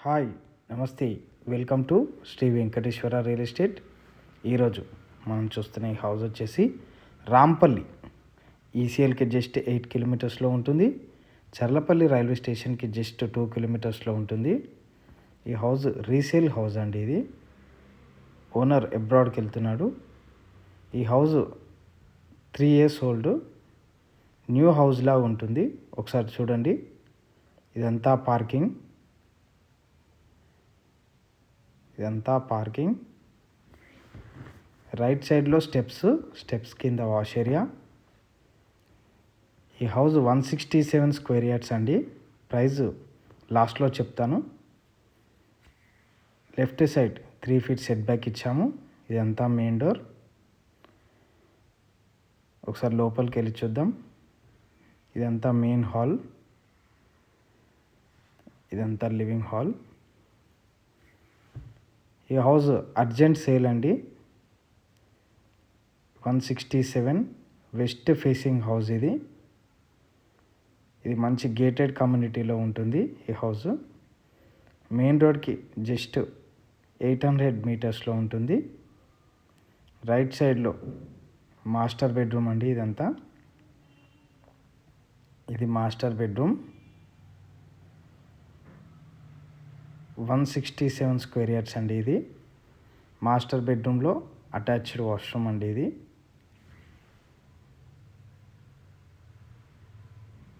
Hi, నమస్తే. Welcome to Shri Venkateswara real estate. ఈరోజు మనం చూస్తున్న ఈ హౌస్ వచ్చేసి రాంపల్లి ఈసీఎల్కి జస్ట్ 8 కిలోమీటర్స్లో ఉంటుంది. చర్లపల్లి రైల్వే స్టేషన్కి జస్ట్ 2 కిలోమీటర్స్లో ఉంటుంది. ఈ హౌస్ రీసేల్ హౌస్ అండి. ఇది ఓనర్ అబ్రాడ్కి వెళ్తున్నాడు. ఈ హౌస్ 3 years ఓల్డ్, న్యూ హౌస్లా ఉంటుంది. ఒకసారి చూడండి. ఇదంతా పార్కింగ్. రైట్ సైడ్లో స్టెప్స్ కింద వాష్ ఏరియా. ఈ హౌస్ 167 స్క్వేర్ యార్డ్స్ అండి. ప్రైస్ లాస్ట్లో చెప్తాను. Left side 3 feet set back ఇచ్చాము. ఇదంతా మెయిన్ డోర్. ఒకసారి లోపలికి వెళ్ళి చూద్దాం. ఇదంతా మెయిన్ హాల్, ఇదంతా లివింగ్ హాల్. ఈ హౌస్ అర్జెంట్ సేల్ అండి. 167 వెస్ట్ ఫేసింగ్ హౌస్. ఇది మంచి గేటెడ్ కమ్యూనిటీలో ఉంటుంది. ఈ హౌస్ మెయిన్ రోడ్కి జస్ట్ 800 మీటర్స్లో ఉంటుంది. రైట్ సైడ్లో మాస్టర్ బెడ్రూమ్ అండి. ఇది మాస్టర్ బెడ్రూమ్. 167 స్క్వేర్ యార్డ్స్ అండి. ఇది మాస్టర్ బెడ్రూమ్లో అటాచ్డ్ వాష్రూమ్ అండి.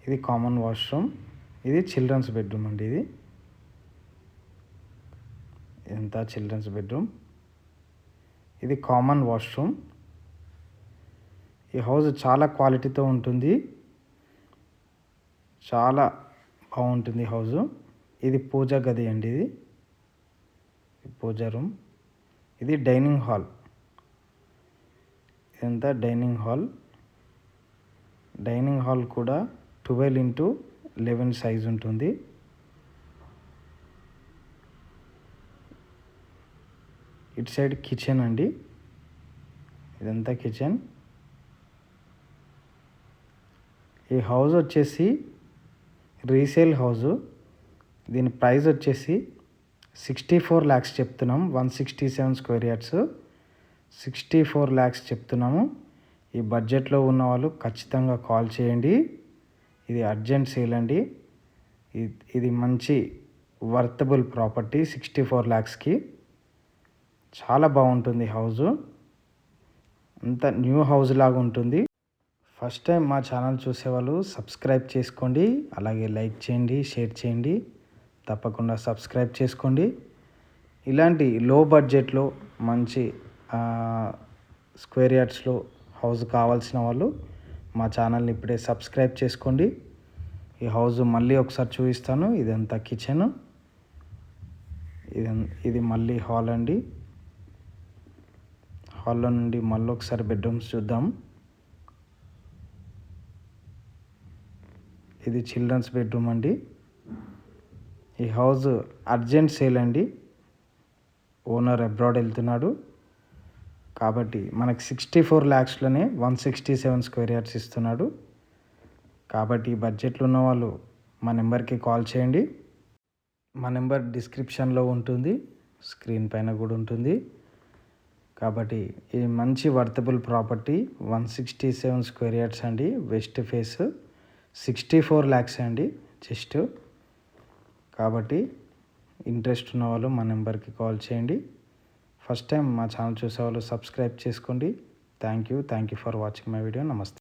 ఇది కామన్ వాష్రూమ్. ఇది చిల్డ్రన్స్ బెడ్రూమ్ అండి. ఇదంతా చిల్డ్రన్స్ బెడ్రూమ్. ఇది కామన్ వాష్రూమ్. ఈ హౌస్ చాలా క్వాలిటీతో ఉంటుంది. చాలా బాగుంటుంది హౌస్. ఇది పూజా గది అండి. ఇది పూజా రూమ్. ఇది డైనింగ్ హాల్. ఇదంతా డైనింగ్ హాల్ కూడా 12x11 సైజ్ ఉంటుంది. ఇటు సైడ్ కిచెన్ అండి. ఇదంతా కిచెన్. ఈ హౌస్ వచ్చేసి రీసేల్ హౌస్. దీని ప్రైస్ వచ్చేసి 64 lakhs చెప్తున్నాము. 167 స్క్వేర్ యార్డ్స్ 64 lakhs చెప్తున్నాము. ఈ బడ్జెట్లో ఉన్న వాళ్ళు ఖచ్చితంగా కాల్ చేయండి. ఇది అర్జెంట్ సేల్ అండి. ఇది మంచి వర్తబుల్ ప్రాపర్టీ. 64 lakhsకి చాలా బాగుంటుంది హౌస్. అంతా న్యూ హౌస్ లాగా ఉంటుంది. ఫస్ట్ టైం మా ఛానల్ చూసేవాళ్ళు సబ్స్క్రైబ్ చేసుకోండి. అలాగే లైక్ చేయండి, షేర్ చేయండి. తప్పకుండా సబ్స్క్రైబ్ చేసుకోండి. ఇలాంటి లో బడ్జెట్లో మంచి స్క్వేర్ యార్డ్స్లో హౌస్ కావాల్సిన వాళ్ళు మా ఛానల్ని ఇప్పుడే సబ్స్క్రైబ్ చేసుకోండి. ఈ హౌస్ మళ్ళీ ఒకసారి చూపిస్తాను. ఇదంతా కిచెన్. ఇది మళ్ళీ హాల్ అండి. హాల్లో నుండి మళ్ళీ ఒకసారి బెడ్రూమ్స్ చూద్దాం. ఇది చిల్డ్రన్స్ బెడ్రూమ్ అండి. ఈ హౌస్ అర్జెంట్ సేల్ అండి. ఓనర్ అబ్రాడ్ వెళ్తున్నాడు కాబట్టి మనకి 64 lakhsలోనే 167 స్క్వేర్ యార్డ్స్ ఇస్తున్నాడు. కాబట్టి బడ్జెట్లో ఉన్న వాళ్ళు మా నెంబర్కి కాల్ చేయండి. మా నెంబర్ డిస్క్రిప్షన్లో ఉంటుంది, స్క్రీన్ పైన కూడా ఉంటుంది. కాబట్టి ఇది మంచి వర్తబుల్ ప్రాపర్టీ. 167 స్క్వేర్ యార్డ్స్ అండి. వెస్ట్ ఫేస్ 64 lakhs అండి జస్ట్. కాబట్టి ఇంట్రెస్ట్ ఉన్న వాళ్ళు మా నెంబర్కి కాల్ చేయండి. ఫస్ట్ టైం మా ఛానల్ చూసేవాళ్ళు సబ్స్క్రైబ్ చేసుకోండి. Thank you for watching my video. నమస్తే.